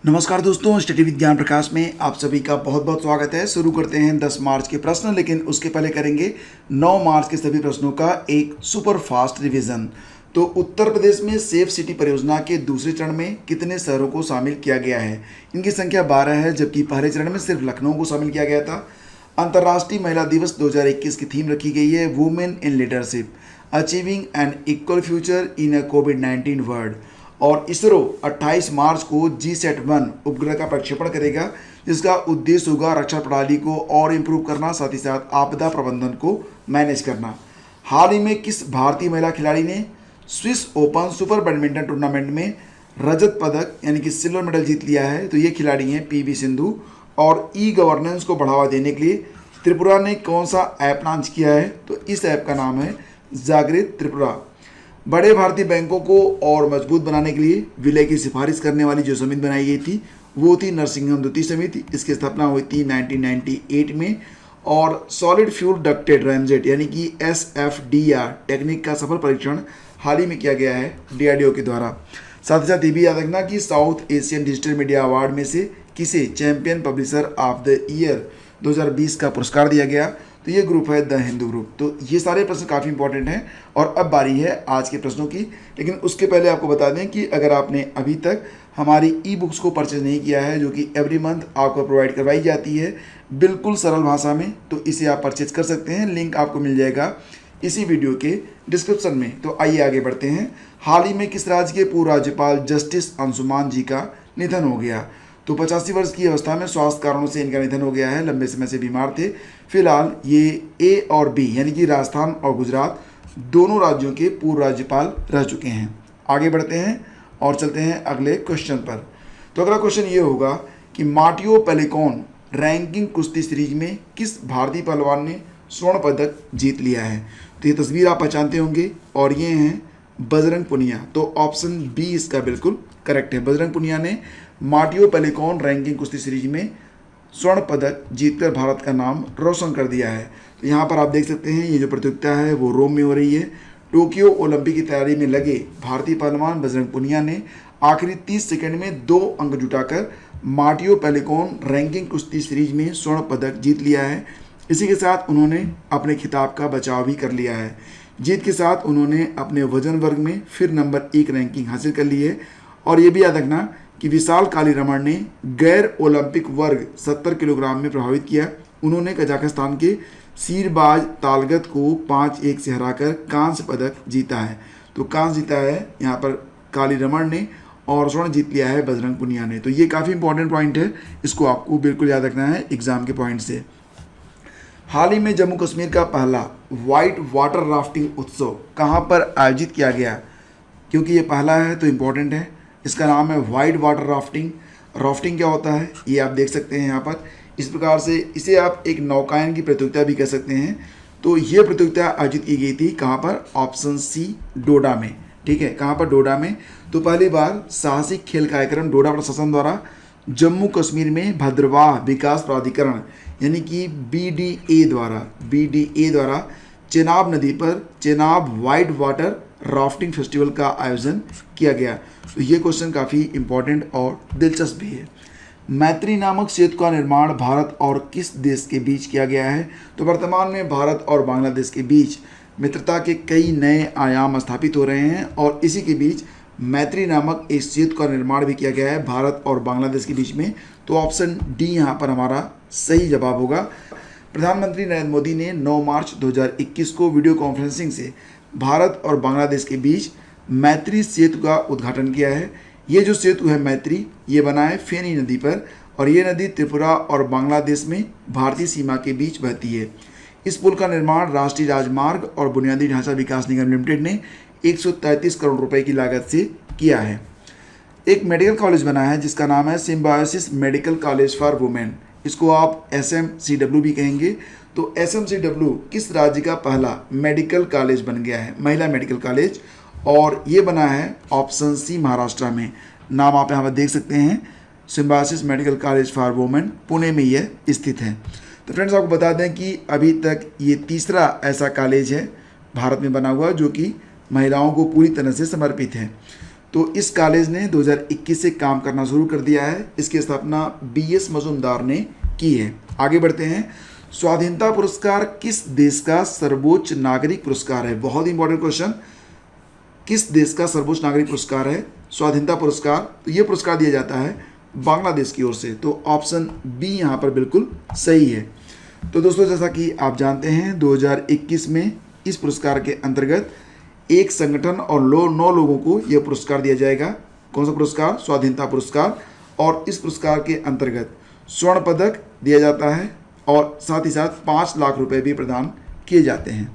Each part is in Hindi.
नमस्कार दोस्तों, स्टडी विज्ञान प्रकाश में आप सभी का बहुत बहुत स्वागत है। शुरू करते हैं 10 मार्च के प्रश्न, लेकिन उसके पहले करेंगे 9 मार्च के सभी प्रश्नों का एक सुपर फास्ट रिवीजन। तो उत्तर प्रदेश में सेफ सिटी परियोजना के दूसरे चरण में कितने शहरों को शामिल किया गया है? इनकी संख्या 12 है, जबकि पहले चरण में सिर्फ लखनऊ को शामिल किया गया था। अंतर्राष्ट्रीय महिला दिवस 2021 की थीम रखी गई है women in leadership, achieving an equal future in a कोविड-19 वर्ल्ड। और इसरो 28 मार्च को GSAT-1 उपग्रह का प्रक्षेपण करेगा, जिसका उद्देश्य होगा रक्षा प्रणाली को और इम्प्रूव करना, साथ ही साथ आपदा प्रबंधन को मैनेज करना। हाल ही में किस भारतीय महिला खिलाड़ी ने Swiss open super badminton tournament में रजत पदक यानी कि सिल्वर मेडल जीत लिया है? तो ये खिलाड़ी हैं PV सिंधु। और ई गवर्नेंस को बढ़ावा देने के लिए त्रिपुरा ने कौन सा ऐप लॉन्च किया है? तो इस ऐप का नाम है जागृत त्रिपुरा। बड़े भारतीय बैंकों को और मजबूत बनाने के लिए विलय की सिफारिश करने वाली जो समिति बनाई गई थी वो थी नरसिंघम द्वितीय समिति। इसकी स्थापना हुई थी 1998 में। और सॉलिड फ्यूल डक्टेड रैमजेट यानी कि SFDR टेक्निक का सफल परीक्षण हाल ही में किया गया है DRDO के द्वारा। साथ ही साथ ये भी याद रखना कि south Asian digital media award में से किसे champion publisher of the year 2020 का पुरस्कार दिया गया? तो ये ग्रुप है द हिंदू ग्रुप। तो ये सारे प्रश्न काफ़ी इंपॉर्टेंट हैं और अब बारी है आज के प्रश्नों की। लेकिन उसके पहले आपको बता दें कि अगर आपने अभी तक हमारी ई-बुक्स को परचेज नहीं किया है, जो कि एवरी मंथ आपको प्रोवाइड करवाई जाती है बिल्कुल सरल भाषा में, तो इसे आप परचेज कर सकते हैं। लिंक आपको मिल जाएगा इसी वीडियो के डिस्क्रिप्शन में। तो आइए आगे बढ़ते हैं। हाल ही में किस राज्य के पूर्व राज्यपाल जस्टिस अंशुमान जी का निधन हो गया? तो 85 वर्ष की अवस्था में स्वास्थ्य कारणों से इनका निधन हो गया है। लंबे समय से बीमार थे। फिलहाल ये A और B यानी कि राजस्थान और गुजरात दोनों राज्यों के पूर्व राज्यपाल रह चुके हैं। आगे बढ़ते हैं और चलते हैं अगले क्वेश्चन पर। तो अगला क्वेश्चन ये होगा कि मार्टियो पेलिकॉन रैंकिंग कुश्ती सीरीज में किस भारतीय पहलवान ने स्वर्ण पदक जीत लिया है? तो ये तस्वीर आप पहचानते होंगे और ये हैं बजरंग पुनिया। तो ऑप्शन B इसका बिल्कुल करेक्ट है। बजरंग पुनिया ने मार्टियो पेलिकॉन रैंकिंग कुश्ती सीरीज में स्वर्ण पदक जीतकर भारत का नाम रोशन कर दिया है। तो यहाँ पर आप देख सकते हैं ये जो प्रतियोगिता है वो रोम में हो रही है। टोक्यो ओलंपिक की तैयारी में लगे भारतीय पहलवान बजरंग पुनिया ने आखिरी 30 सेकंड में 2 अंक जुटाकर मार्टियो पेलिकॉन रैंकिंग कुश्ती सीरीज में स्वर्ण पदक जीत लिया है। इसी के साथ उन्होंने अपने खिताब का बचाव भी कर लिया है। जीत के साथ उन्होंने अपने वजन वर्ग में फिर नंबर 1 रैंकिंग हासिल कर ली है। और ये भी याद रखना कि विशाल कालीरमण ने गैर ओलंपिक वर्ग 70 किलोग्राम में प्रभावित किया। उन्होंने कजाकिस्तान के सीरबाज तालगत को 5-1 से हराकर कांस्य पदक जीता है। तो कांस्य जीता है यहाँ पर कालीरमण ने और स्वर्ण जीत लिया है बजरंग पुनिया ने। तो ये काफ़ी इंपॉर्टेंट पॉइंट है, इसको आपको बिल्कुल याद रखना है एग्जाम के पॉइंट से। हाल ही में जम्मू कश्मीर का पहला वाइट वाटर राफ्टिंग उत्सव कहाँ पर आयोजित किया गया? क्योंकि ये पहला है तो इम्पोर्टेंट है। इसका नाम है वाइट वाटर राफ्टिंग। राफ्टिंग क्या होता है ये आप देख सकते हैं यहाँ पर। इस प्रकार से इसे आप एक नौकायन की प्रतियोगिता भी कह सकते हैं। तो ये प्रतियोगिता आयोजित की गई थी कहाँ पर? ऑप्शन C डोडा में। ठीक है, कहाँ पर? डोडा में। तो पहली बार साहसिक खेल कार्यक्रम डोडा प्रशासन द्वारा जम्मू कश्मीर में भद्रवाह विकास प्राधिकरण यानी कि BDA द्वारा चेनाब नदी पर Chenab white water rafting festival का आयोजन किया गया। तो ये क्वेश्चन काफ़ी इंपॉर्टेंट और दिलचस्प भी है। मैत्री नामक सेतु का निर्माण भारत और किस देश के बीच किया गया है? तो वर्तमान में भारत और बांग्लादेश के बीच मित्रता के कई नए आयाम स्थापित हो रहे हैं और इसी के बीच मैत्री नामक एक सेतु का निर्माण भी किया गया है भारत और बांग्लादेश के बीच में। तो ऑप्शन D यहाँ पर हमारा सही जवाब होगा। प्रधानमंत्री नरेंद्र मोदी ने 9 मार्च 2021 को वीडियो कॉन्फ्रेंसिंग से भारत और बांग्लादेश के बीच मैत्री सेतु का उद्घाटन किया है। ये जो सेतु है मैत्री, ये बना है फेनी नदी पर और ये नदी त्रिपुरा और बांग्लादेश में भारतीय सीमा के बीच बहती है। इस पुल का निर्माण राष्ट्रीय राजमार्ग और बुनियादी ढांचा विकास निगम लिमिटेड ने 133 करोड़ रुपए की लागत से किया है। एक मेडिकल कॉलेज बना है जिसका नाम है symbiosis medical college for women. इसको आप SMCW भी कहेंगे। तो SMCW किस राज्य का पहला मेडिकल कॉलेज बन गया है? महिला मेडिकल कॉलेज। और ये बना है ऑप्शन C महाराष्ट्र में। नाम आप यहाँ पर देख सकते हैं, symbiosis medical college for women, Pune में यह स्थित है। तो फ्रेंड्स आपको बता दें कि अभी तक ये तीसरा ऐसा कॉलेज है भारत में बना हुआ जो कि महिलाओं को पूरी तरह से समर्पित है। तो इस कॉलेज ने 2021 से काम करना शुरू कर दिया है। इसकी स्थापना BS मजूमदार ने की है। आगे बढ़ते हैं। स्वाधीनता पुरस्कार किस देश का सर्वोच्च नागरिक पुरस्कार है? बहुत इंपॉर्टेंट क्वेश्चन। किस देश का सर्वोच्च नागरिक पुरस्कार है स्वाधीनता पुरस्कार? तो ये पुरस्कार दिया जाता है बांग्लादेश की ओर से। तो ऑप्शन बी यहाँ पर बिल्कुल सही है। तो दोस्तों, जैसा कि आप जानते हैं 2021 में इस पुरस्कार के अंतर्गत एक संगठन और 9 लोगों को यह पुरस्कार दिया जाएगा। कौन सा पुरस्कार? स्वाधीनता पुरस्कार। और इस पुरस्कार के अंतर्गत स्वर्ण पदक दिया जाता है और साथ ही साथ 5 लाख रुपए भी प्रदान किए जाते हैं।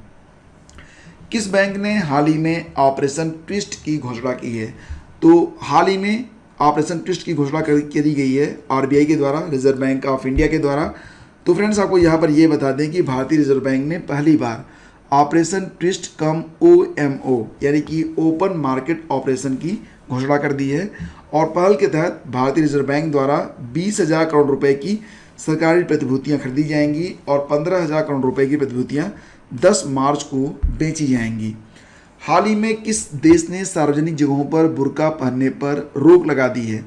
किस बैंक ने हाल ही में ऑपरेशन ट्विस्ट की घोषणा की है? तो हाल ही में ऑपरेशन ट्विस्ट की घोषणा करी गई है RBI के द्वारा, रिजर्व बैंक ऑफ इंडिया के द्वारा। तो फ्रेंड्स, आपको यहाँ पर ये बता दें कि भारतीय रिजर्व बैंक ने पहली बार ऑपरेशन ट्विस्ट कम OMO यानी कि ओपन मार्केट ऑपरेशन की घोषणा कर दी है। और पहल के तहत भारतीय रिजर्व बैंक द्वारा 20,000 करोड़ रुपए की सरकारी प्रतिभूतियाँ खरीदी जाएंगी और 15,000 करोड़ रुपए की प्रतिभूतियाँ 10 मार्च को बेची जाएंगी। हाल ही में किस देश ने सार्वजनिक जगहों पर बुर्का पहनने पर रोक लगा दी है?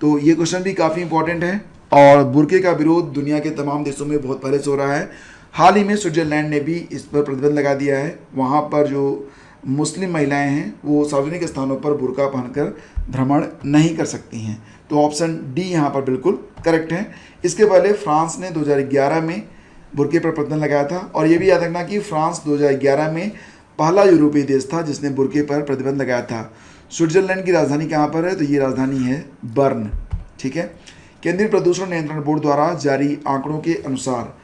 तो ये क्वेश्चन भी काफ़ी इंपॉर्टेंट है और बुर्के का विरोध दुनिया के तमाम देशों में बहुत पहले से हो रहा है। हाल ही में स्विट्जरलैंड ने भी इस पर प्रतिबंध लगा दिया है। वहाँ पर जो मुस्लिम महिलाएं हैं वो सार्वजनिक स्थानों पर बुर्का पहनकर भ्रमण नहीं कर सकती हैं। तो ऑप्शन डी यहाँ पर बिल्कुल करेक्ट है। इसके पहले फ्रांस ने 2011 में बुर्के पर प्रतिबंध लगाया था। और ये भी याद रखना कि फ्रांस 2011 में पहला यूरोपीय देश था जिसने बुर्के पर प्रतिबंध लगाया था। स्विट्जरलैंड की राजधानी कहाँ पर है? तो ये राजधानी है बर्न। ठीक है। केंद्रीय प्रदूषण नियंत्रण बोर्ड द्वारा जारी आंकड़ों के अनुसार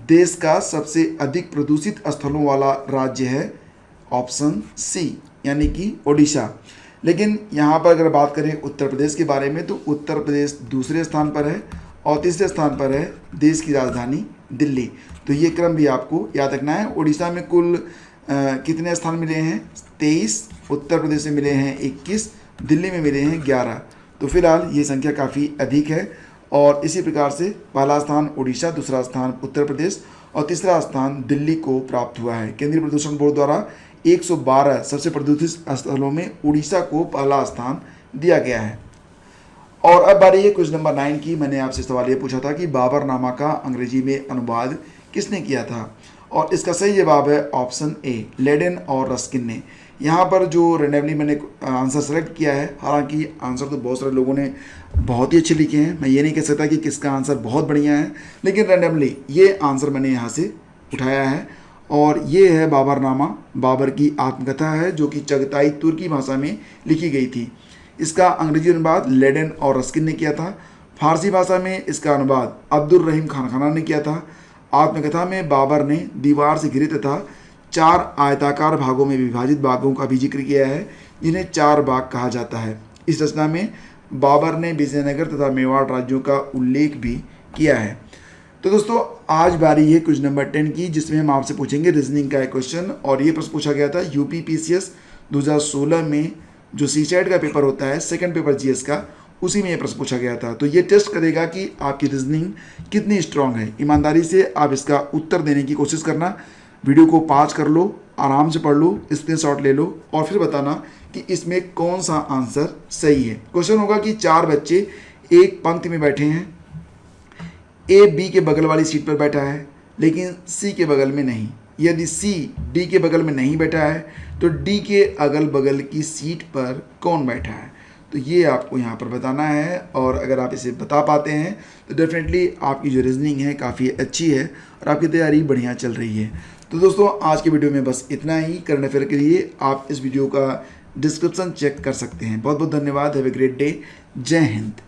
देश का सबसे अधिक प्रदूषित स्थलों वाला राज्य है ऑप्शन सी यानी कि ओडिशा। लेकिन यहाँ पर अगर बात करें उत्तर प्रदेश के बारे में तो उत्तर प्रदेश दूसरे स्थान पर है और तीसरे स्थान पर है देश की राजधानी दिल्ली। तो ये क्रम भी आपको याद रखना है। ओडिशा में कुल कितने स्थान मिले हैं? 23। उत्तर प्रदेश में मिले हैं 21, दिल्ली में मिले हैं 11। तो फिलहाल ये संख्या काफ़ी अधिक है। और इसी प्रकार से पहला स्थान ओडिशा, दूसरा स्थान उत्तर प्रदेश और तीसरा स्थान दिल्ली को प्राप्त हुआ है। केंद्रीय प्रदूषण बोर्ड द्वारा 112 सबसे प्रदूषित स्थलों में उड़ीसा को पहला स्थान दिया गया है। और अब बारी है क्वेश्चन नंबर 9 की। मैंने आपसे सवाल ये पूछा था कि बाबरनामा का अंग्रेजी में अनुवाद किसने किया था? और इसका सही जवाब है ऑप्शन ए, लेडेन और रस्किन ने। यहाँ पर जो रेंडमली मैंने आंसर सेलेक्ट किया है, हालांकि आंसर तो बहुत सारे लोगों ने बहुत ही अच्छे लिखे हैं, मैं ये नहीं कह सकता कि किसका आंसर बहुत बढ़िया है, लेकिन रेंडमली ये आंसर मैंने यहाँ से उठाया है। और ये है बाबरनामा, बाबर की आत्मकथा है जो कि चगताई तुर्की भाषा में लिखी गई थी। इसका अंग्रेजी अनुवाद लेडेन और रस्किन ने किया था। फारसी भाषा में इसका अनुवाद अब्दुल रहीम खान ने किया था। आत्मकथा में बाबर ने दीवार से घिरे तथा 4 आयताकार भागों में विभाजित बागों का भी जिक्र किया है जिन्हें 4 बाग कहा जाता है। इस रचना में बाबर ने विजयनगर तथा मेवाड़ राज्यों का उल्लेख भी किया है। तो दोस्तों, आज बारी है क्वेश्चन नंबर 10 की, जिसमें हम आपसे पूछेंगे रीजनिंग का एक क्वेश्चन। और ये प्रश्न पूछा गया था UPPCS 2016 में जो CSAT का पेपर होता है, सेकंड पेपर GS का, उसी में ये प्रश्न पूछा गया था। तो ये टेस्ट करेगा कि आपकी रीजनिंग कितनी स्ट्रांग है। ईमानदारी से आप इसका उत्तर देने की कोशिश करना। वीडियो को पॉज कर लो, आराम से पढ़ लो, स्क्रीनशॉट ले लो और फिर बताना कि इसमें कौन सा आंसर सही है। क्वेश्चन होगा कि 4 बच्चे एक पंक्ति में बैठे हैं। A B के बगल वाली सीट पर बैठा है लेकिन C के बगल में नहीं। यदि C D के बगल में नहीं बैठा है तो D के अगल बगल की सीट पर कौन बैठा है? तो ये आपको यहाँ पर बताना है। और अगर आप इसे बता पाते हैं तो डेफिनेटली आपकी जो रीजनिंग है काफ़ी अच्छी है और आपकी तैयारी बढ़िया चल रही है। तो दोस्तों, आज की वीडियो में बस इतना ही। करंट अफेयर के लिए आप इस वीडियो का डिस्क्रिप्शन चेक कर सकते हैं। बहुत बहुत धन्यवाद। Have a great day. जय हिंद।